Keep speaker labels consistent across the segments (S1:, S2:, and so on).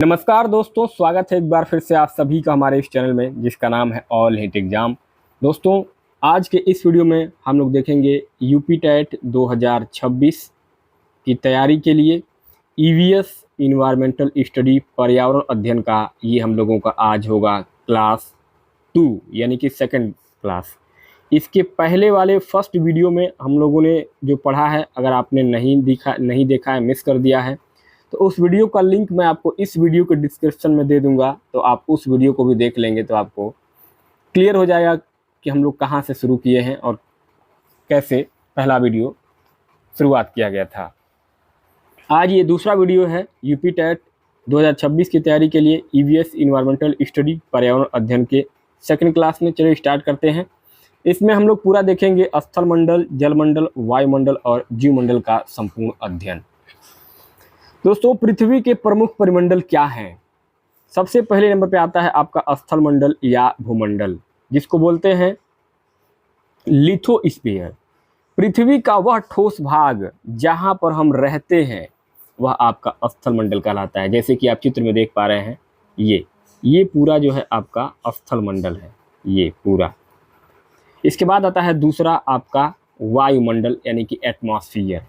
S1: नमस्कार दोस्तों, स्वागत है एक बार फिर से आप सभी का हमारे इस चैनल में जिसका नाम है ऑल हिट एग्जाम। दोस्तों, आज के इस वीडियो में हम लोग देखेंगे यूपी टेट 2026 की तैयारी के लिए ईवीएस इन्वायरमेंटल स्टडी पर्यावरण अध्ययन का ये हम लोगों का आज होगा क्लास 2 यानी कि सेकंड क्लास। इसके पहले वाले फर्स्ट वीडियो में हम लोगों ने जो पढ़ा है, अगर आपने नहीं देखा है, मिस कर दिया है, तो उस वीडियो का लिंक मैं आपको इस वीडियो के डिस्क्रिप्शन में दे दूंगा। तो आप उस वीडियो को भी देख लेंगे तो आपको क्लियर हो जाएगा कि हम लोग कहाँ से शुरू किए हैं और कैसे पहला वीडियो शुरुआत किया गया था। आज ये दूसरा वीडियो है यूपी टेट 2026 की तैयारी के लिए ईवीएस इन्वायरमेंटल स्टडी पर्यावरण अध्ययन के सेकंड क्लास में। चलिए स्टार्ट करते हैं। इसमें हम लोग पूरा देखेंगे स्थल मंडल, जलमंडल, वायुमंडल और जीवमंडल का संपूर्ण अध्ययन। दोस्तों, पृथ्वी के प्रमुख परिमंडल क्या हैं? सबसे पहले नंबर पे आता है आपका स्थल मंडल या भूमंडल, जिसको बोलते हैं लिथोस्फीयर। पृथ्वी का वह ठोस भाग जहां पर हम रहते हैं वह आपका स्थल मंडल कहलाता है। जैसे कि आप चित्र में देख पा रहे हैं, ये पूरा जो है आपका स्थल मंडल है, ये पूरा। इसके बाद आता है दूसरा आपका वायुमंडल यानी कि एटमॉस्फेयर।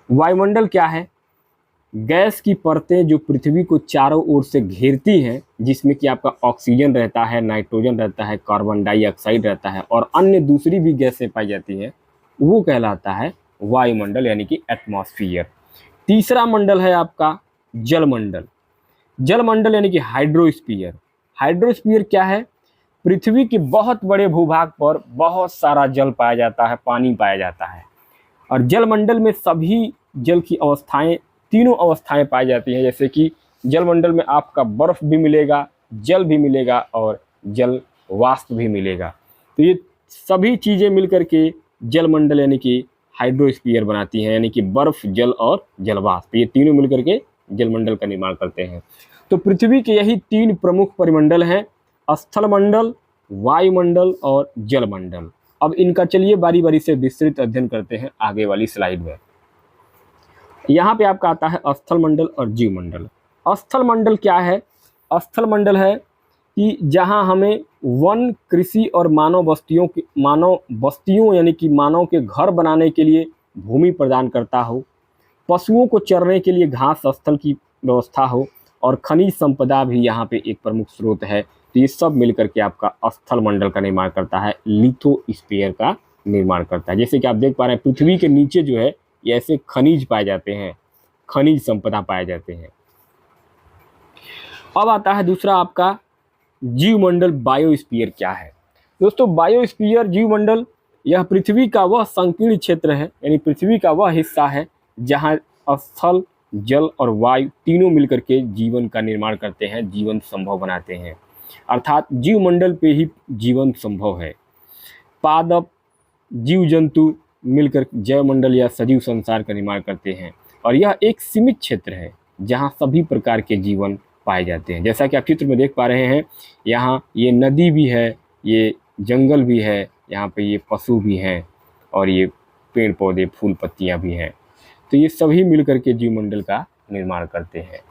S1: वायुमंडल क्या है? गैस की परतें जो पृथ्वी को चारों ओर से घेरती हैं, जिसमें कि आपका ऑक्सीजन रहता है, नाइट्रोजन रहता है, कार्बन डाइऑक्साइड रहता है और अन्य दूसरी भी गैसें पाई जाती हैं, वो कहलाता है वायुमंडल यानी कि एटमॉस्फेयर। तीसरा मंडल है आपका जलमंडल। जलमंडल यानी कि हाइड्रोस्फीयर। हाइड्रोस्फीयर क्या है? पृथ्वी के बहुत बड़े भूभाग पर बहुत सारा जल पाया जाता है, पानी पाया जाता है। और जलमंडल में सभी जल की अवस्थाएं, तीनों अवस्थाएं पाई जाती हैं। जैसे कि जलमंडल में आपका बर्फ भी मिलेगा, जल भी मिलेगा और जल वाष्प भी मिलेगा। तो ये सभी चीज़ें मिलकर के जलमंडल यानी कि हाइड्रोस्फीयर बनाती हैं, यानी कि बर्फ, जल और जलवाष्प, ये तीनों मिलकर के जलमंडल का निर्माण करते हैं। तो पृथ्वी के यही तीन प्रमुख परिमंडल हैं, स्थल मंडल, वायुमंडल और जलमंडल। अब इनका चलिए बारी बारी से विस्तृत अध्ययन करते हैं आगे वाली स्लाइड में। यहाँ पे आपका आता है स्थल मंडल और जीवमंडल। स्थल मंडल क्या है? स्थल मंडल है कि जहाँ हमें वन, कृषि और मानव बस्तियों यानी कि मानव के घर बनाने के लिए भूमि प्रदान करता हो, पशुओं को चरने के लिए घास स्थल की व्यवस्था हो और खनिज संपदा भी यहाँ पे एक प्रमुख स्रोत है। तो ये सब मिलकर के आपका स्थल मंडल का निर्माण करता है, लिथोस्फीयर का निर्माण करता है। जैसे कि आप देख पा रहे हैं, पृथ्वी के नीचे जो है ये ऐसे खनिज पाए जाते हैं, खनिज संपदा पाए जाते हैं। अब आता है दूसरा आपका जीवमंडल। बायोस्फीयर क्या है? दोस्तों, बायोस्फीयर, जीवमंडल, यह पृथ्वी का वह संकीर्ण क्षेत्र है, यानी पृथ्वी का वह हिस्सा है जहां स्थल, जल और वायु तीनों मिलकर के जीवन का निर्माण करते हैं, जीवन संभव बनाते हैं। अर्थात जीवमंडल पे ही जीवन संभव है। पादप, जीव जंतु मिलकर जैवमंडल या सजीव संसार का निर्माण करते हैं और यह एक सीमित क्षेत्र है जहां सभी प्रकार के जीवन पाए जाते हैं। जैसा कि आप चित्र में देख पा रहे हैं, यहाँ ये नदी भी है, ये जंगल भी है, यहाँ पे ये पशु भी हैं और ये पेड़ पौधे, फूल पत्तियाँ भी हैं। तो ये सभी मिलकर के जीवमंडल का निर्माण करते हैं।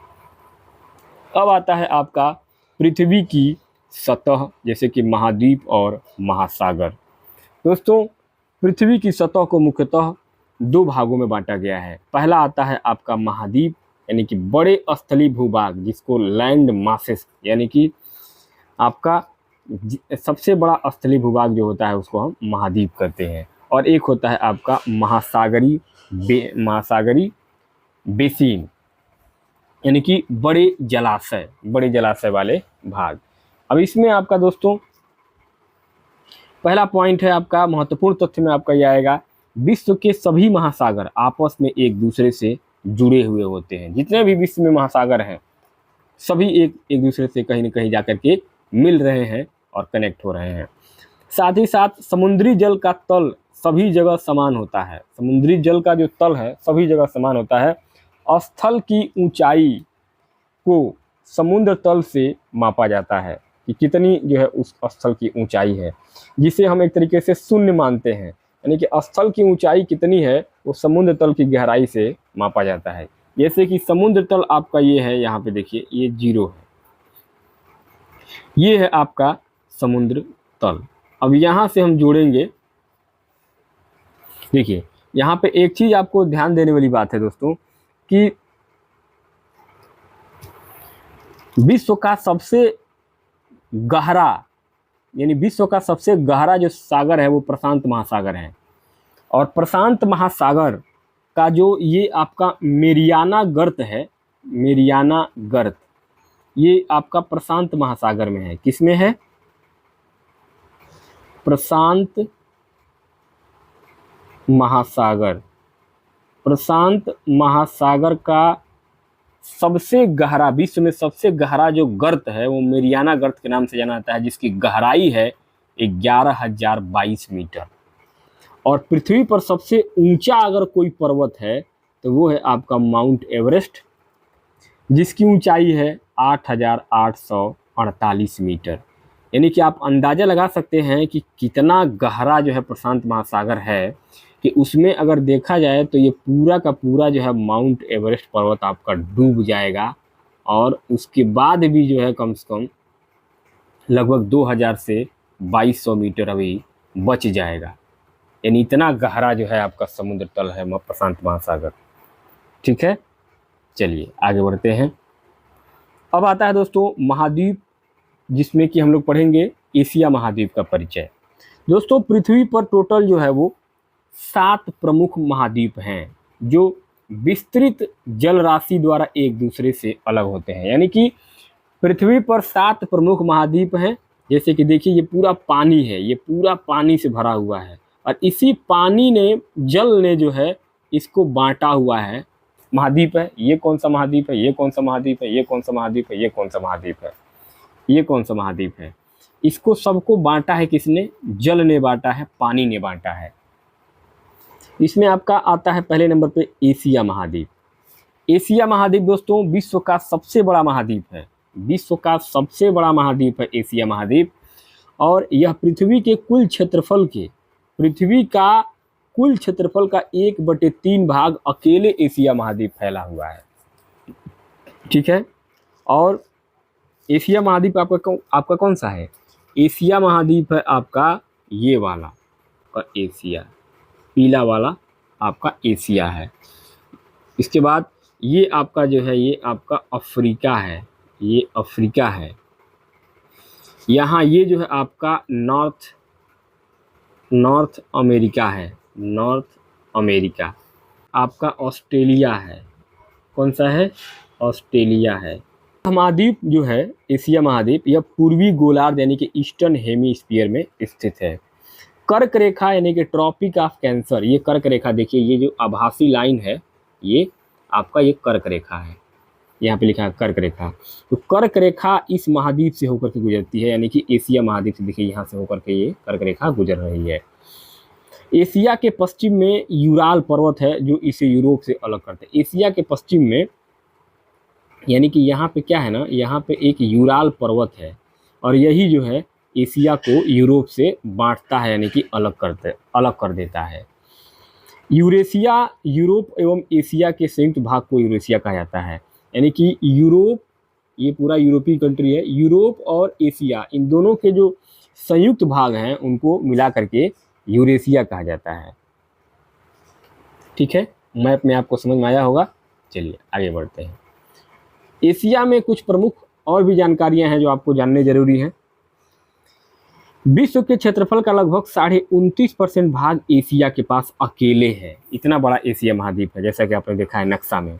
S1: अब आता है आपका पृथ्वी की सतह, जैसे कि महाद्वीप और महासागर। दोस्तों, पृथ्वी की सतह को मुख्यतः दो भागों में बांटा गया है। पहला आता है आपका महाद्वीप यानी कि बड़े स्थलीय भूभाग, जिसको लैंड मासेस यानी कि आपका सबसे बड़ा स्थलीय भूभाग जो होता है उसको हम महाद्वीप कहते हैं। और एक होता है आपका महासागरी बेसिन यानी कि बड़े जलाशय वाले भाग। अब इसमें आपका दोस्तों पहला पॉइंट है आपका, महत्वपूर्ण तथ्य में आपका यह आएगा, विश्व के सभी महासागर आपस में एक दूसरे से जुड़े हुए होते हैं। जितने भी विश्व में महासागर हैं सभी एक दूसरे से कहीं न कहीं जाकर के मिल रहे हैं और कनेक्ट हो रहे हैं। साथ ही साथ समुद्री जल का तल सभी जगह समान होता है। समुद्री जल का जो तल है सभी जगह समान होता है। स्थल की ऊंचाई को समुद्र तल से मापा जाता है कि कितनी जो है उस स्थल की ऊंचाई है, जिसे हम एक तरीके से शून्य मानते हैं। यानी कि स्थल की ऊंचाई कितनी है वो समुद्र तल की गहराई से मापा जाता है। जैसे कि समुद्र तल आपका ये है, यहाँ पे देखिए ये 0 है, ये है आपका समुद्र तल। अब यहाँ से हम जोड़ेंगे, देखिए यहाँ पे एक चीज आपको ध्यान देने वाली बात है दोस्तों कि विश्व का सबसे गहरा, यानी विश्व का सबसे गहरा जो सागर है वो प्रशांत महासागर है। और प्रशांत महासागर का जो ये आपका मेरियाना गर्त है, मेरियाना गर्त, ये आपका प्रशांत महासागर में है। किसमें है? प्रशांत महासागर। प्रशांत महासागर का सबसे गहरा, विश्व में सबसे गहरा जो गर्त है वो मेरियाना गर्त के नाम से जाना जाता है, जिसकी गहराई है 11,022 मीटर। और पृथ्वी पर सबसे ऊंचा अगर कोई पर्वत है तो वो है आपका माउंट एवरेस्ट, जिसकी ऊंचाई है 8,848 मीटर। यानी कि आप अंदाज़ा लगा सकते हैं कि कितना गहरा जो है प्रशांत महासागर है, कि उसमें अगर देखा जाए तो ये पूरा का पूरा जो है माउंट एवरेस्ट पर्वत आपका डूब जाएगा, और उसके बाद भी जो है कम से कम लगभग 2000 से 2200 मीटर अभी बच जाएगा। यानी इतना गहरा जो है आपका समुद्र तल है प्रशांत महासागर। ठीक है, चलिए आगे बढ़ते हैं। अब आता है दोस्तों महाद्वीप, जिसमें कि हम लोग पढ़ेंगे एशिया महाद्वीप का परिचय। दोस्तों पृथ्वी पर टोटल जो है वो 7 प्रमुख महाद्वीप हैं, जो विस्तृत जल राशि द्वारा एक दूसरे से अलग होते हैं। यानी कि पृथ्वी पर 7 प्रमुख महाद्वीप हैं। जैसे कि देखिए ये पूरा पानी है, ये पूरा पानी से भरा हुआ है, और इसी पानी ने, जल ने जो है इसको बांटा हुआ है, महाद्वीप है। ये कौन सा महाद्वीप है, ये कौन सा महाद्वीप है, ये कौन सा महाद्वीप है, ये कौन सा महाद्वीप है, ये कौन सा महाद्वीप है। इसको सबको बांटा है किसने? जल ने बांटा है, पानी ने बांटा है। इसमें आपका आता है पहले नंबर पे एशिया महाद्वीप। एशिया महाद्वीप दोस्तों विश्व का सबसे बड़ा महाद्वीप है, विश्व का सबसे बड़ा महाद्वीप है एशिया महाद्वीप। और यह पृथ्वी के कुल क्षेत्रफल के, पृथ्वी का कुल क्षेत्रफल का 1/3 भाग अकेले एशिया महाद्वीप फैला हुआ है। ठीक है, और एशिया महाद्वीप आपका कौन सा है? एशिया महाद्वीप है आपका ये वाला, और एशिया पीला वाला आपका एशिया है। इसके बाद ये आपका जो है ये आपका अफ्रीका है, ये अफ्रीका है। यहाँ ये जो है आपका नॉर्थ अमेरिका है, नॉर्थ अमेरिका। आपका ऑस्ट्रेलिया है, कौन सा है? ऑस्ट्रेलिया है। महाद्वीप जो है एशिया महाद्वीप, यह पूर्वी गोलार्ध यानी कि ईस्टर्न हेमीस्फीयर में स्थित है। कर्क रेखा यानी कि ट्रॉपिक ऑफ कैंसर, ये कर्क रेखा देखिए, ये जो आभासी लाइन है ये आपका ये कर्क रेखा है, यहाँ पे लिखा है कर्क रेखा। तो कर्क रेखा इस महाद्वीप से होकर के गुजरती है, यानी कि एशिया महाद्वीप से देखिए यहाँ से होकर के ये कर्क रेखा गुजर रही है। एशिया के पश्चिम में यूराल पर्वत है, जो इसे यूरोप से अलग करते हैं। एशिया के पश्चिम में यानी कि यहाँ पे क्या है ना, यहाँ पे एक यूराल पर्वत है, और यही जो है एशिया को यूरोप से बांटता है, यानी कि अलग कर देता है। यूरेशिया, यूरोप एवं एशिया के संयुक्त भाग को यूरेशिया कहा जाता है। यानी कि यूरोप, ये पूरा यूरोपीय कंट्री है, यूरोप और एशिया इन दोनों के जो संयुक्त भाग हैं उनको मिला करके यूरेशिया कहा जाता है। ठीक है, मैप में आपको समझ में आया होगा। चलिए आगे बढ़ते हैं। एशिया में कुछ प्रमुख और भी जानकारियां हैं जो आपको जानने जरूरी हैं। विश्व के क्षेत्रफल का लगभग 29.5% भाग एशिया के पास अकेले है। इतना बड़ा एशिया महाद्वीप है, जैसा कि आपने देखा है नक्शा में।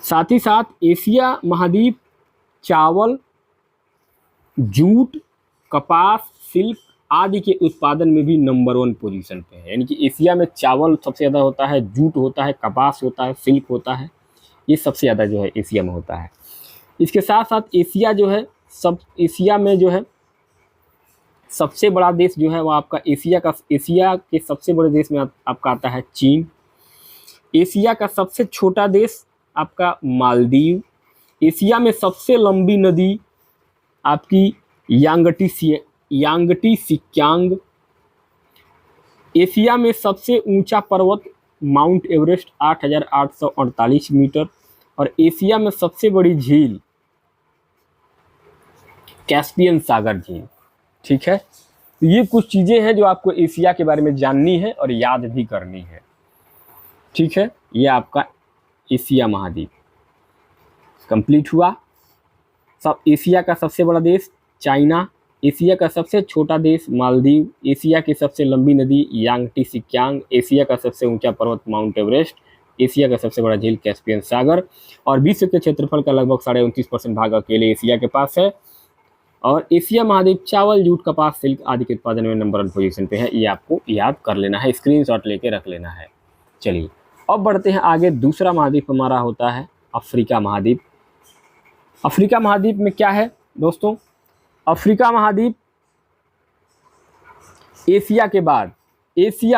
S1: साथ ही साथ एशिया महाद्वीप चावल, जूट, कपास, सिल्क आदि के उत्पादन में भी नंबर 1 पोजीशन पे है। यानी कि एशिया में चावल सबसे ज़्यादा होता है, जूट होता है, कपास होता है, सिल्क होता है, ये सबसे ज़्यादा जो है एशिया में होता है। इसके साथ साथ एशिया जो है एशिया में जो है सबसे बड़ा देश जो है वो आपका एशिया के सबसे बड़े देश में आपका आता है चीन। एशिया का सबसे छोटा देश आपका मालदीव। एशिया में सबसे लंबी नदी आपकी यांगटी सिक्यांग। एशिया में सबसे ऊंचा पर्वत माउंट एवरेस्ट 8,848 मीटर, और एशिया में सबसे बड़ी झील कैस्पियन सागर झील। ठीक है, तो ये कुछ चीज़ें हैं जो आपको एशिया के बारे में जाननी है और याद भी करनी है। ठीक है, ये आपका एशिया महाद्वीप कंप्लीट हुआ। सब एशिया का सबसे बड़ा देश चाइना, एशिया का सबसे छोटा देश मालदीव, एशिया की सबसे लंबी नदी यांगटी सिक्यांग, एशिया का सबसे ऊंचा पर्वत माउंट एवरेस्ट, एशिया का सबसे बड़ा झील कैस्पियन सागर, और विश्व के क्षेत्रफल का लगभग 29.5% भाग अकेले एशिया के पास है। और एशिया महाद्वीप चावल, जूट, कपास, सिल्क आदि के उत्पादन में नंबर 1 पोजीशन पे है। ये आपको याद कर लेना है, स्क्रीनशॉट लेके रख लेना है। चलिए अब बढ़ते हैं आगे। दूसरा महाद्वीप हमारा होता है अफ्रीका महाद्वीप। अफ्रीका महाद्वीप में क्या है दोस्तों? अफ्रीका महाद्वीप एशिया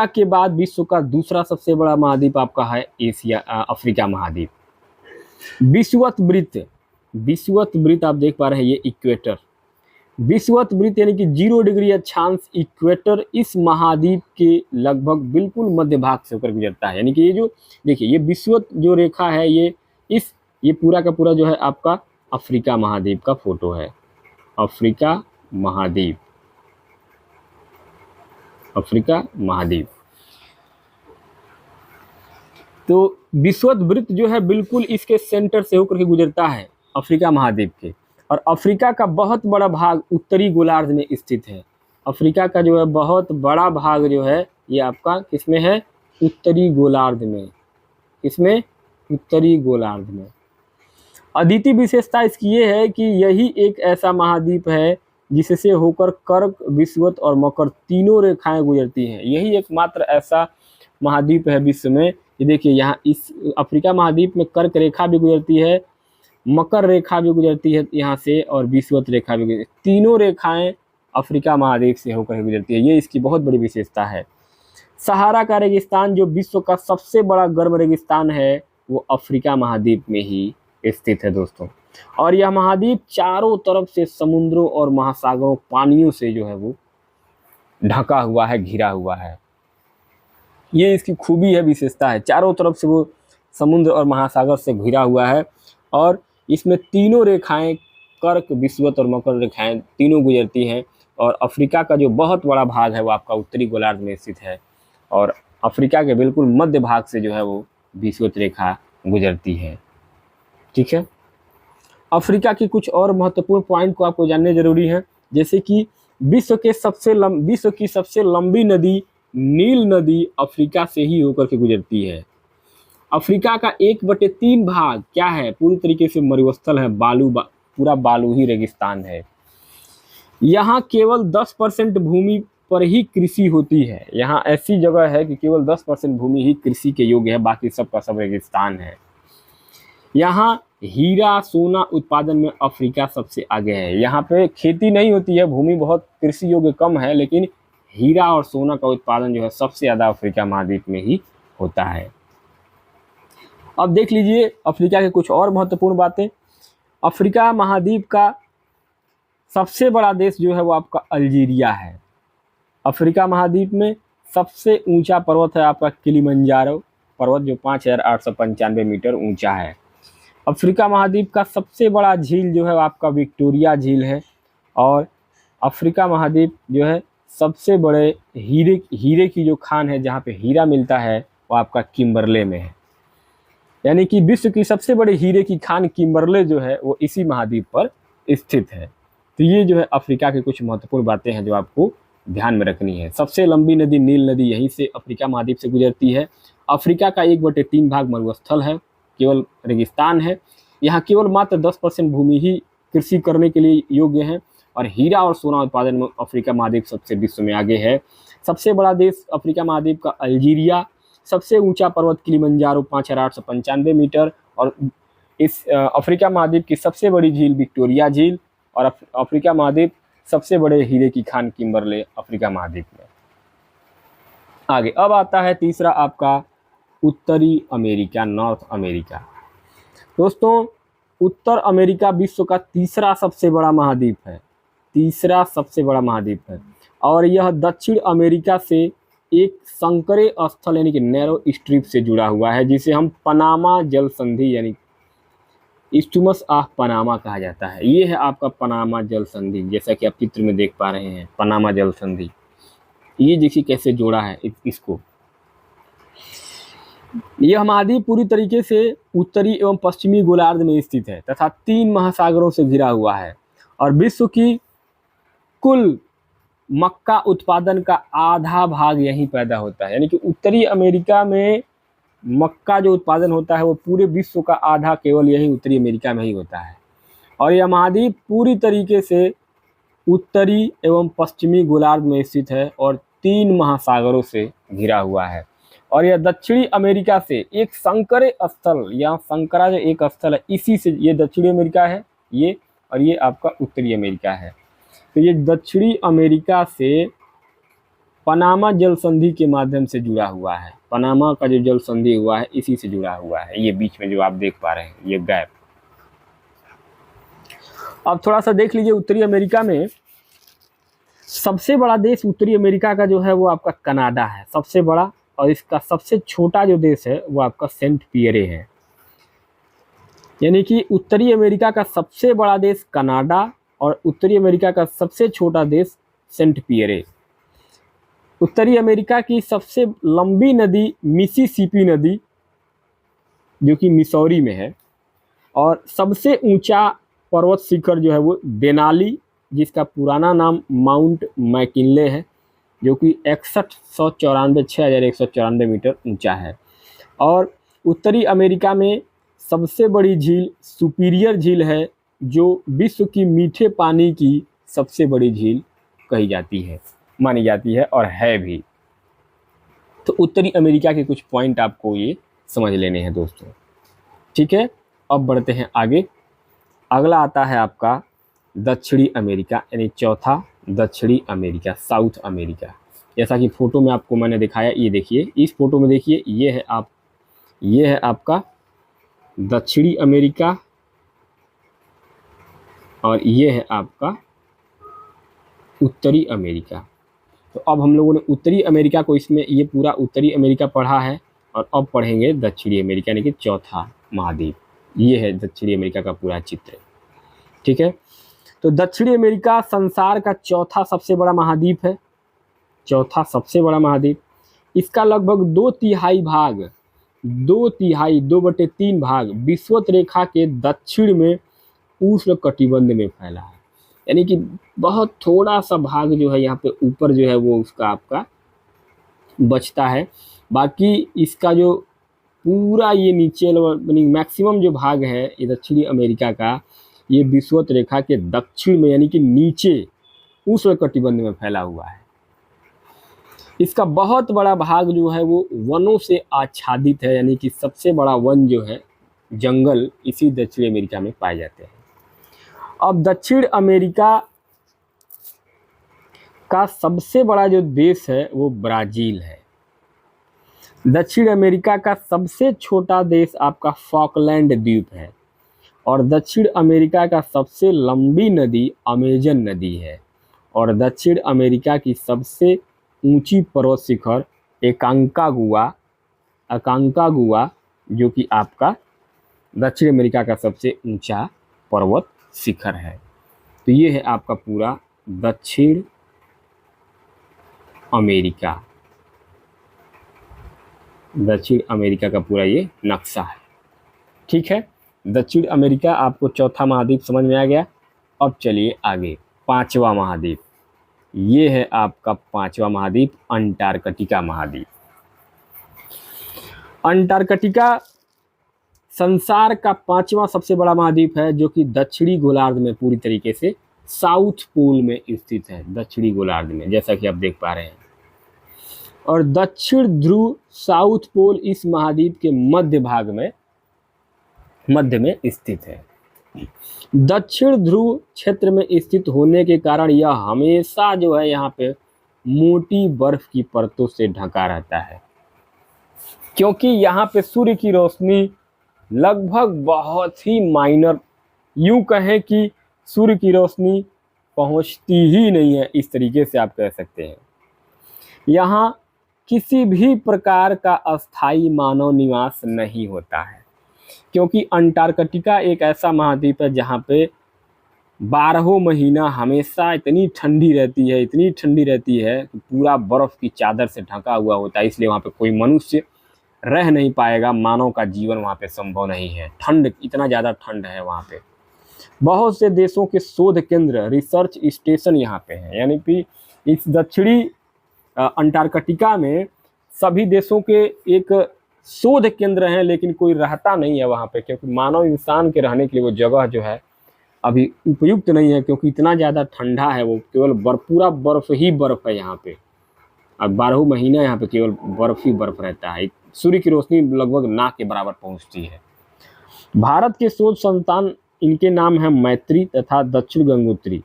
S1: के बाद विश्व का दूसरा सबसे बड़ा महाद्वीप आपका है अफ्रीका महाद्वीप। विषुवत वृत्त आप देख पा रहे हैं, ये इक्वेटर, विषुवत वृत्त यानी कि 0 डिग्री अक्षांश इक्वेटर इस महाद्वीप के लगभग बिल्कुल मध्य भाग से होकर गुजरता है। यानी कि ये जो देखिए, ये विषुवत जो रेखा है, ये पूरा का पूरा जो है आपका अफ्रीका महाद्वीप का फोटो है। अफ्रीका महाद्वीप तो विषुवत वृत्त जो है बिल्कुल इसके सेंटर से होकर के गुजरता है अफ्रीका महाद्वीप के। और अफ्रीका का बहुत बड़ा भाग उत्तरी गोलार्ध में स्थित है। अफ्रीका का जो है बहुत बड़ा भाग जो है ये आपका किसमें है? उत्तरी गोलार्ध में। किसमें? उत्तरी गोलार्ध में। अद्वितीय विशेषता इसकी ये है कि यही एक ऐसा महाद्वीप है जिससे होकर कर्क, विषुवत और मकर तीनों रेखाएं गुजरती हैं। यही एकमात्र ऐसा महाद्वीप है विश्व में। ये देखिए, यहाँ इस अफ्रीका महाद्वीप में कर्क रेखा भी गुजरती है, मकर रेखा भी गुजरती है यहाँ से, और विषुवत रेखा भी गुजरती है। तीनों रेखाएं अफ्रीका महाद्वीप से होकर गुजरती है। ये इसकी बहुत बड़ी विशेषता है। सहारा का रेगिस्तान जो विश्व का सबसे बड़ा गर्म रेगिस्तान है वो अफ्रीका महाद्वीप में ही स्थित है दोस्तों। और यह महाद्वीप चारों तरफ से समुद्रों और महासागरों पानियों से जो है वो ढका हुआ है, घिरा हुआ है। ये इसकी खूबी है, विशेषता है। चारों तरफ से वो समुद्र और महासागर से घिरा हुआ है, और इसमें तीनों रेखाएं कर्क, विषुवत और मकर रेखाएं तीनों गुजरती हैं। और अफ्रीका का जो बहुत बड़ा भाग है वो आपका उत्तरी गोलार्ध में स्थित है, और अफ्रीका के बिल्कुल मध्य भाग से जो है वो विषुवत रेखा गुजरती है। ठीक है, अफ्रीका की कुछ और महत्वपूर्ण पॉइंट को आपको जानने जरूरी है, जैसे कि विश्व की सबसे लंबी नदी नील नदी अफ्रीका से ही होकर के गुजरती है। अफ्रीका का 1/3 भाग क्या है? पूरी तरीके से मरुस्थल है, पूरा बालू ही रेगिस्तान है। यहाँ केवल 10% भूमि पर ही कृषि होती है। यहाँ ऐसी जगह है कि केवल 10% भूमि ही कृषि के योग्य है, बाकी सब का सब रेगिस्तान है। यहाँ हीरा सोना उत्पादन में अफ्रीका सबसे आगे है। यहाँ पे खेती नहीं होती है, भूमि बहुत कृषि योग्य कम है, लेकिन हीरा और सोना का उत्पादन जो है सबसे ज़्यादा अफ्रीका महाद्वीप में ही होता है। अब देख लीजिए अफ्रीका के कुछ और महत्वपूर्ण बातें। अफ्रीका महाद्वीप का सबसे बड़ा देश जो है वो आपका अल्जीरिया है। अफ्रीका महाद्वीप में सबसे ऊंचा पर्वत है आपका किलिमंजारो पर्वत, जो 5,895 मीटर ऊंचा है। अफ्रीका महाद्वीप का सबसे बड़ा झील जो है आपका विक्टोरिया झील है। और अफ्रीका महाद्वीप जो है सबसे बड़े हीरे की जो खान है, जहाँ पे हीरा मिलता है, वो आपका किम्बरले में है। यानी कि विश्व की सबसे बड़ी हीरे की खान किम्बरले जो है वो इसी महाद्वीप पर स्थित है। तो ये जो है अफ्रीका की कुछ महत्वपूर्ण बातें हैं जो आपको ध्यान में रखनी है। सबसे लंबी नदी नील नदी यहीं से अफ्रीका महाद्वीप से गुजरती है। अफ्रीका का 1/3 भाग मरुस्थल है, केवल रेगिस्तान है। यहाँ केवल मात्र 10% भूमि ही कृषि करने के लिए योग्य है। और हीरा और सोना उत्पादन में अफ्रीका महाद्वीप सबसे विश्व में आगे है। सबसे बड़ा देश अफ्रीका महाद्वीप का अल्जीरिया, सबसे ऊंचा पर्वत किलिमंजारो 5,895 मीटर, और इस अफ्रीका महाद्वीप की सबसे बड़ी झील विक्टोरिया झील, और अफ्रीका महाद्वीप सबसे बड़े हीरे की खान किम्बरले अफ्रीका महाद्वीप में। आगे अब आता है तीसरा आपका उत्तरी अमेरिका, नॉर्थ अमेरिका। दोस्तों उत्तर अमेरिका विश्व का तीसरा सबसे बड़ा महाद्वीप है, और यह दक्षिण अमेरिका से एक संकरे स्थल यानी कि नैरो स्ट्रिप से जुड़ा हुआ है, जिसे हम पनामा जल संधि यानी इस्टुमस ऑफ पनामा कहा जाता है। ये है आपका पनामा जल संधि, जैसा कि आप चित्र में देख पा रहे हैं पनामा जल संधि। ये देखिए कैसे जोड़ा है इसको। यह महाद्वीप पूरी तरीके से उत्तरी एवं पश्चिमी गोलार्ध में स्थित है तथा 3 महासागरों से घिरा हुआ है और विश्व की कुल मक्का उत्पादन का आधा भाग यहीं पैदा होता है। यानी कि उत्तरी अमेरिका में मक्का जो उत्पादन होता है वो पूरे विश्व का आधा केवल यहीं उत्तरी अमेरिका में ही होता है। और यह महाद्वीप पूरी तरीके से उत्तरी एवं पश्चिमी गोलार्ध में स्थित है और 3 महासागरों से घिरा हुआ है। और यह दक्षिणी अमेरिका से एक संकरे स्थल, यहाँ संकरा जो एक स्थल है, इसी से ये दक्षिणी अमेरिका है ये, और ये आपका उत्तरी अमेरिका है। तो ये दक्षिणी अमेरिका से पनामा जल संधि के माध्यम से जुड़ा हुआ है। पनामा का जो जल संधि हुआ है इसी से जुड़ा हुआ है। ये बीच में जो आप देख पा रहे हैं ये गैप। अब थोड़ा सा देख लीजिए उत्तरी अमेरिका में सबसे बड़ा देश उत्तरी अमेरिका का जो है वो आपका कनाडा है सबसे बड़ा, और इसका सबसे छोटा जो देश है वो आपका सेंट पियरे है। यानी कि उत्तरी अमेरिका का सबसे बड़ा देश कनाडा और उत्तरी अमेरिका का सबसे छोटा देश सेंट पियरे। उत्तरी अमेरिका की सबसे लंबी नदी मिसिसिपी नदी जो कि मिसौरी में है, और सबसे ऊंचा पर्वत शिखर जो है वो देनाली, जिसका पुराना नाम माउंट मैकिनले है, जो कि 6194 मीटर ऊंचा है। और उत्तरी अमेरिका में सबसे बड़ी झील सुपीरियर झील है, जो विश्व की मीठे पानी की सबसे बड़ी झील कही जाती है, मानी जाती है और है भी। तो उत्तरी अमेरिका के कुछ पॉइंट आपको ये समझ लेने हैं दोस्तों, ठीक है। अब बढ़ते हैं आगे। अगला आता है आपका दक्षिणी अमेरिका, यानी चौथा दक्षिणी अमेरिका, साउथ अमेरिका। जैसा कि फोटो में आपको मैंने दिखाया, ये देखिए इस फोटो में देखिए, ये है आपका दक्षिणी अमेरिका और ये है आपका उत्तरी अमेरिका। तो अब हम लोगों ने उत्तरी अमेरिका को, इसमें ये पूरा उत्तरी अमेरिका पढ़ा है, और अब पढ़ेंगे दक्षिणी अमेरिका यानी कि चौथा महाद्वीप। ये है दक्षिणी अमेरिका का पूरा चित्र, ठीक है। तो दक्षिणी अमेरिका संसार का चौथा सबसे बड़ा महाद्वीप है, चौथा सबसे बड़ा महाद्वीप। इसका लगभग 2/3 भाग, 2/3 भाग विषुवत रेखा के दक्षिण में उष्णकटिबंध में फैला है। यानी कि बहुत थोड़ा सा भाग जो है यहाँ पे ऊपर जो है वो उसका आपका बचता है। बाकी इसका जो पूरा ये नीचे मैक्सिमम जो भाग है ये दक्षिणी अमेरिका का, ये विषुवत रेखा के दक्षिण में यानी कि नीचे उष्णकटिबंध में फैला हुआ है। इसका बहुत बड़ा भाग जो है वो वनों से आच्छादित है, यानी कि सबसे बड़ा वन जो है, जंगल, इसी दक्षिणी अमेरिका में पाए जाते हैं। अब दक्षिण अमेरिका का सबसे बड़ा जो देश है वो ब्राज़ील है। दक्षिण अमेरिका का सबसे छोटा देश आपका फॉकलैंड द्वीप है, और दक्षिण अमेरिका का सबसे लंबी नदी अमेजन नदी है, और दक्षिण अमेरिका की सबसे ऊंची पर्वत शिखर अकांकागुआ जो कि आपका दक्षिण अमेरिका का सबसे ऊंचा पर्वत शिखर है। तो ये है आपका पूरा दक्षिण अमेरिका, दक्षिण अमेरिका का पूरा ये नक्शा है, ठीक है। दक्षिण अमेरिका आपको चौथा महाद्वीप समझ में आ गया। अब चलिए आगे, पांचवा महाद्वीप। ये है आपका पांचवा महाद्वीप, अंटार्कटिका महाद्वीप। अंटार्कटिका संसार का 5वां सबसे बड़ा महाद्वीप है, जो कि दक्षिणी गोलार्ध में पूरी तरीके से साउथ पोल में स्थित है, दक्षिणी गोलार्ध में, जैसा कि आप देख पा रहे हैं। और दक्षिण ध्रुव साउथ पोल इस महाद्वीप के मध्य में स्थित है। दक्षिण ध्रुव क्षेत्र में स्थित होने के कारण यह हमेशा जो है यहाँ पे मोटी बर्फ की परतों से ढका रहता है, क्योंकि यहाँ पे सूर्य की रोशनी लगभग बहुत ही माइनर, यूं कहें कि सूर्य की रोशनी पहुँचती ही नहीं है, इस तरीके से आप कह सकते हैं। यहाँ किसी भी प्रकार का अस्थायी मानव निवास नहीं होता है, क्योंकि अंटार्कटिका एक ऐसा महाद्वीप है जहाँ पे 12 महीना हमेशा इतनी ठंडी रहती है, इतनी ठंडी रहती है कि पूरा बर्फ की चादर से ढका हुआ होता है। इसलिए वहाँ पे कोई मनुष्य रह नहीं पाएगा, मानव का जीवन वहाँ पे संभव नहीं है। ठंड, इतना ज़्यादा ठंड है वहाँ पे। बहुत से देशों के शोध केंद्र, रिसर्च स्टेशन यहाँ पे हैं, यानी कि इस दक्षिणी अंटार्कटिका में सभी देशों के एक शोध केंद्र हैं, लेकिन कोई रहता नहीं है वहाँ पे, क्योंकि मानव इंसान के रहने के लिए वो जगह जो है अभी उपयुक्त नहीं है, क्योंकि इतना ज़्यादा ठंडा है। वो केवल पूरा बर्फ ही बर्फ है यहाँ पे। अब 12 महीना यहाँ पे केवल बर्फ ही बर्फ रहता है। सूर्य की रोशनी लगभग नाक के बराबर पहुँचती है। भारत के शोध संस्थान, इनके नाम है मैत्री तथा दक्षिण गंगोत्री।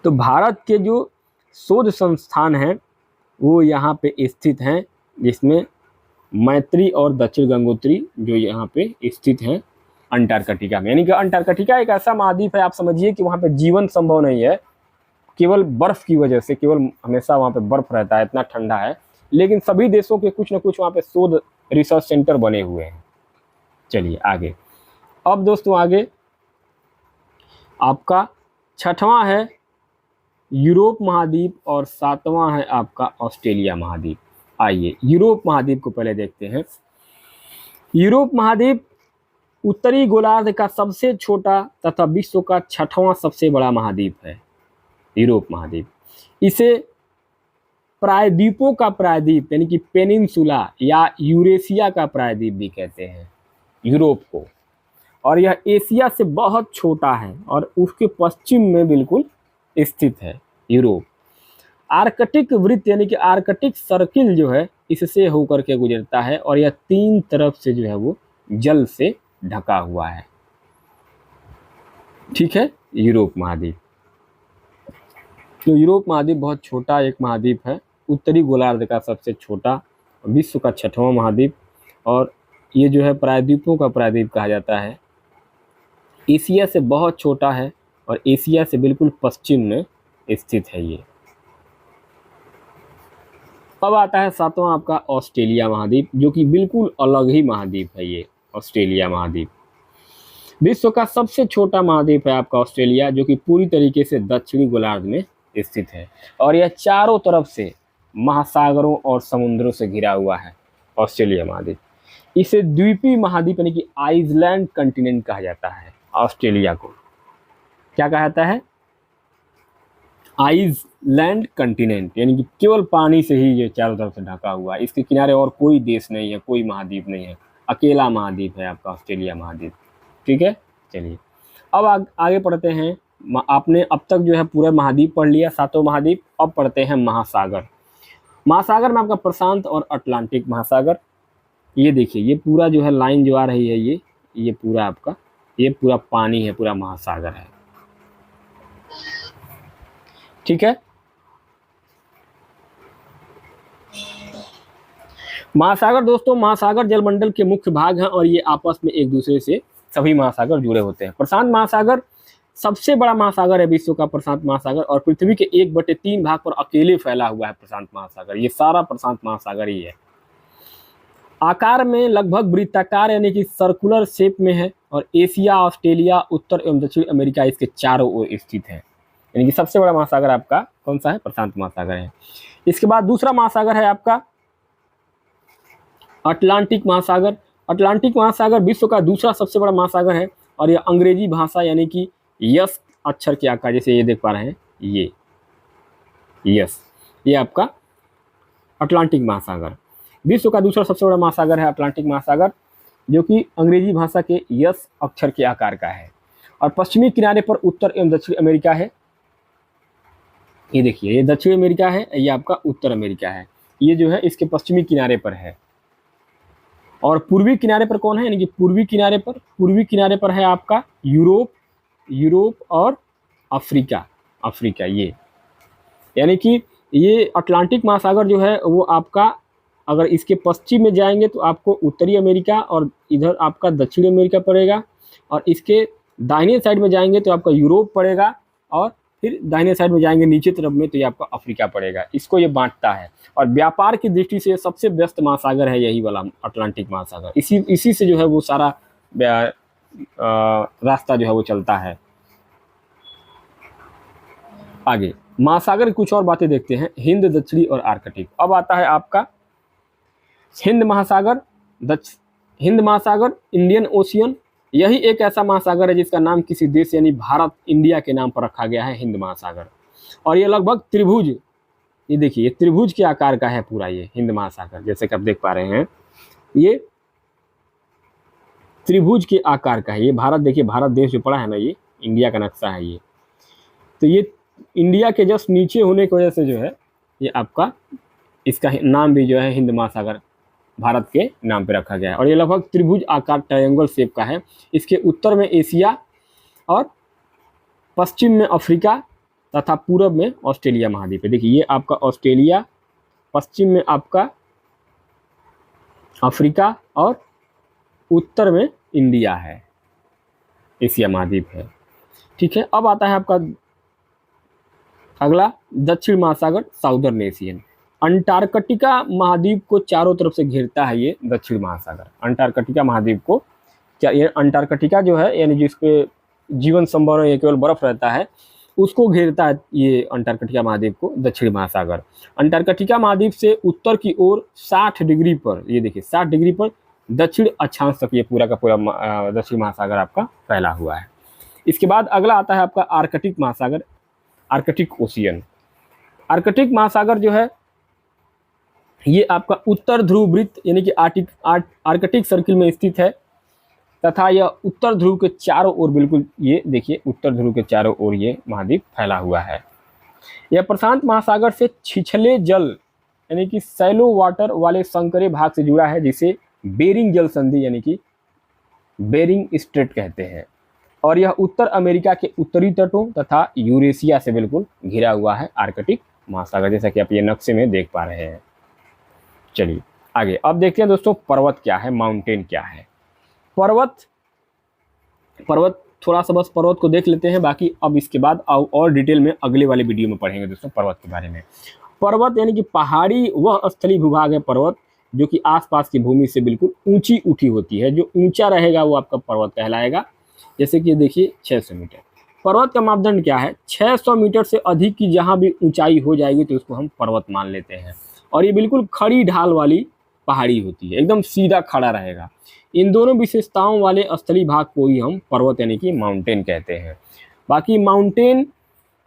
S1: तो भारत के जो शोध संस्थान हैं वो यहाँ पे स्थित हैं, जिसमें मैत्री और दक्षिण गंगोत्री जो यहाँ पे स्थित हैं अंटार्कटिका में। यानी कि अंटार्कटिका एक ऐसा महाद्वीप है, आप समझिए कि वहाँ पे जीवन संभव नहीं है, केवल बर्फ़ की वजह से। केवल हमेशा वहाँ पे बर्फ़ रहता है, इतना ठंडा है। लेकिन सभी देशों के कुछ न कुछ वहाँ पे शोध रिसर्च सेंटर बने हुए हैं। चलिए आगे। अब दोस्तों आगे आपका 6वां है यूरोप महाद्वीप और 7वां है आपका ऑस्ट्रेलिया महाद्वीप। आइए यूरोप महाद्वीप को पहले देखते हैं। यूरोप महाद्वीप उत्तरी गोलार्ध का सबसे छोटा तथा विश्व का 6वां सबसे बड़ा महाद्वीप है यूरोप महाद्वीप। इसे प्रायद्वीपों का प्रायद्वीप यानी कि पेनिनसुला या यूरेशिया का प्रायद्वीप भी कहते हैं यूरोप को। और यह एशिया से बहुत छोटा है और उसके पश्चिम में बिल्कुल स्थित है यूरोप। आर्कटिक वृत्त यानी कि आर्कटिक सर्किल जो है इससे होकर के गुजरता है और यह 3 तरफ से जो है वो जल से ढका हुआ है। ठीक है, यूरोप महाद्वीप। तो यूरोप महाद्वीप बहुत छोटा एक महाद्वीप है, उत्तरी गोलार्ध का सबसे छोटा, विश्व का 6वां महाद्वीप। और ये जो है प्रायद्वीपों का प्रायद्वीप कहा जाता है। एशिया से बहुत छोटा है और एशिया से बिल्कुल पश्चिम में स्थित है ये। अब आता है 7वां आपका ऑस्ट्रेलिया महाद्वीप, जो कि बिल्कुल अलग ही महाद्वीप है ये ऑस्ट्रेलिया महाद्वीप। विश्व का सबसे छोटा महाद्वीप है आपका ऑस्ट्रेलिया, जो कि पूरी तरीके से दक्षिणी गोलार्ध में स्थित है और यह चारों तरफ से महासागरों और समुद्रों से घिरा हुआ है ऑस्ट्रेलिया महाद्वीप। इसे द्वीपीय महाद्वीप यानी कि आइसलैंड कंटिनेंट कहा जाता है। ऑस्ट्रेलिया को क्या कहा जाता है? आइसलैंड कंटिनेंट, यानी कि केवल पानी से ही ये चारों तरफ से ढका हुआ है। इसके किनारे और कोई देश नहीं है, कोई महाद्वीप नहीं है, अकेला महाद्वीप है आपका ऑस्ट्रेलिया महाद्वीप। ठीक है, चलिए अब आगे पढ़ते हैं। आपने अब तक जो है पूरा महाद्वीप पढ़ लिया, 7 महाद्वीप। अब पढ़ते हैं महासागर। महासागर में आपका प्रशांत और अटलांटिक महासागर। ये देखिए, ये पूरा जो है लाइन जो आ रही है ये पूरा आपका ये पूरा पानी है, पूरा महासागर है। ठीक है, महासागर दोस्तों, महासागर जलमंडल के मुख्य भाग हैं और ये आपस में एक दूसरे से सभी महासागर जुड़े होते हैं। प्रशांत महासागर सबसे बड़ा महासागर है विश्व का, प्रशांत महासागर, और पृथ्वी के 1/3 भाग पर अकेले फैला हुआ है प्रशांत महासागर। ये सारा प्रशांत महासागर ही है। आकार में लगभग वृत्ताकार यानी कि सर्कुलर शेप में है और एशिया, ऑस्ट्रेलिया, उत्तर एवं दक्षिण अमेरिका इसके चारों ओर स्थित है। यानी कि सबसे बड़ा महासागर आपका कौन सा है? प्रशांत महासागर है। इसके बाद दूसरा महासागर है आपका अटलांटिक महासागर। अटलांटिक महासागर विश्व का दूसरा सबसे बड़ा महासागर है और यह अंग्रेजी भाषा यानी कि यस अक्षर के आकार, जैसे ये देख पा रहे हैं ये यस, ये आपका अटलांटिक महासागर। विश्व का दूसरा सबसे बड़ा महासागर है अटलांटिक महासागर, जो कि अंग्रेजी भाषा के यस अक्षर के आकार का है और पश्चिमी किनारे पर उत्तर एवं दक्षिण अमेरिका है। ये देखिए, ये दक्षिण अमेरिका है, ये आपका उत्तर अमेरिका है। ये जो है इसके पश्चिमी किनारे पर है। और पूर्वी किनारे पर कौन है? यानी कि पूर्वी किनारे पर है आपका यूरोप और अफ्रीका। ये यानी कि ये अटलांटिक महासागर जो है वो आपका, अगर इसके पश्चिम में जाएंगे तो आपको उत्तरी अमेरिका और इधर आपका दक्षिणी अमेरिका पड़ेगा, और इसके दाहिने साइड में जाएंगे तो आपका यूरोप पड़ेगा और फिर दाहिने साइड में जाएंगे नीचे तरफ में तो ये आपका अफ्रीका पड़ेगा। इसको ये बांटता है और व्यापार की दृष्टि से सबसे व्यस्त महासागर है यही वाला अटलांटिक महासागर। इसी से जो है वो सारा रास्ता जो है वो चलता है। आगे महासागर की कुछ और बातें देखते हैं। हिंद, दक्षिणी और आर्कटिक। अब आता है आपका हिंद महासागर, हिंद महासागर, इंडियन ओशियन। यही एक ऐसा महासागर है जिसका नाम किसी देश यानी भारत, इंडिया के नाम पर रखा गया है, हिंद महासागर। और ये लगभग त्रिभुज, ये देखिए ये त्रिभुज के आकार का है पूरा ये हिंद महासागर। जैसे कि आप देख पा रहे हैं ये त्रिभुज के आकार का है। ये भारत, देखिए भारत देश जो पड़ा है ना, ये इंडिया का नक्शा है ये। तो ये इंडिया के जस्ट नीचे होने की वजह से जो है ये आपका इसका नाम भी जो है हिंद महासागर भारत के नाम पे रखा गया है। और ये लगभग त्रिभुज आकार ट्रायंगल शेप का है। इसके उत्तर में एशिया और पश्चिम में अफ्रीका तथा पूरब में ऑस्ट्रेलिया महाद्वीप है। देखिए ये आपका ऑस्ट्रेलिया, पश्चिम में आपका अफ्रीका और उत्तर में इंडिया है, एशिया महाद्वीप है। ठीक है, अब आता है आपका अगला दक्षिण महासागर, साउदर्न एशियन। अंटार्कटिका महाद्वीप को चारों तरफ से घेरता है ये दक्षिण महासागर। अंटार्कटिका महाद्वीप को, ये अंटार्कटिका जो है यानी जिसपे जीवन संभव है, ये केवल बर्फ रहता है, उसको घेरता है ये अंटार्कटिका महाद्वीप को दक्षिण महासागर। अंटार्कटिका महाद्वीप से उत्तर की ओर 60 डिग्री पर, ये देखिए 60 डिग्री पर दक्षिण अक्षांश तक ये पूरा का पूरा दक्षिण महासागर आपका फैला हुआ है। इसके बाद अगला आता है आपका आर्कटिक महासागर, आर्कटिक ओशियन। आर्कटिक महासागर जो है ये आपका उत्तर ध्रुव वृत्त यानी कि आर्कटिक सर्किल में स्थित है तथा यह उत्तर ध्रुव के चारों ओर, बिल्कुल ये देखिए उत्तर ध्रुव के चारों ओर ये महाद्वीप फैला हुआ है। यह प्रशांत महासागर से छिछले जल यानी कि सैलो वाटर वाले संकरे भाग से जुड़ा है, जिसे बेरिंग जल संधि यानी कि बेरिंग स्ट्रेट कहते हैं। और यह उत्तर अमेरिका के उत्तरी तटों तथा यूरेशिया से बिल्कुल घिरा हुआ है आर्कटिक महासागर, जैसा कि आप ये नक्शे में देख पा रहे हैं। चलिए आगे अब देखते हैं दोस्तों पर्वत क्या है, माउंटेन क्या है। पर्वत थोड़ा सा बस पर्वत को देख लेते हैं, बाकी अब इसके बाद और डिटेल में अगले वाले वीडियो में पढ़ेंगे दोस्तों पर्वत के बारे में। पर्वत यानी कि पहाड़ी वह स्थलीय भूभाग है पर्वत जो कि आसपास की भूमि से बिल्कुल ऊंची उठी होती है। जो ऊंचा रहेगा वो आपका पर्वत कहलाएगा। जैसे कि देखिए 600 मीटर। पर्वत का मापदंड क्या है, 600 मीटर से अधिक की जहाँ भी ऊंचाई हो जाएगी तो उसको हम पर्वत मान लेते हैं। और ये बिल्कुल खड़ी ढाल वाली पहाड़ी होती है, एकदम सीधा खड़ा रहेगा। इन दोनों विशेषताओं वाले स्थलीय भाग को ही हम पर्वत यानी कि माउंटेन कहते हैं। बाकी माउंटेन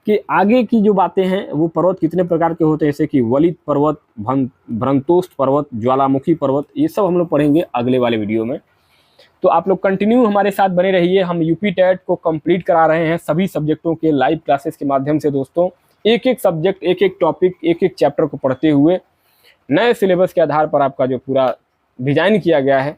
S1: के आगे की जो बातें हैं वो पर्वत कितने प्रकार के होते हैं, जैसे कि वलित पर्वत, भ्रंतोष्ठ पर्वत, ज्वालामुखी पर्वत, ये सब हम लोग पढ़ेंगे अगले वाले वीडियो में। तो आप लोग कंटिन्यू हमारे साथ बने रहिए। हम यूपी टेट को कंप्लीट करा रहे हैं सभी सब्जेक्टों के लाइव क्लासेस के माध्यम से दोस्तों। एक एक सब्जेक्ट, एक एक टॉपिक, एक एक चैप्टर को पढ़ते हुए नए सिलेबस के आधार पर आपका जो पूरा डिजाइन किया गया है।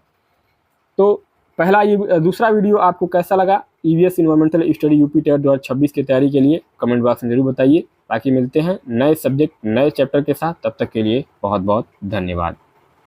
S1: तो पहला ये दूसरा वीडियो आपको कैसा लगा, EVS environmental study UP TET 2026 की तैयारी के लिए कमेंट बॉक्स में जरूर बताइए। बाकी मिलते हैं नए सब्जेक्ट नए चैप्टर के साथ, तब तक के लिए बहुत बहुत धन्यवाद।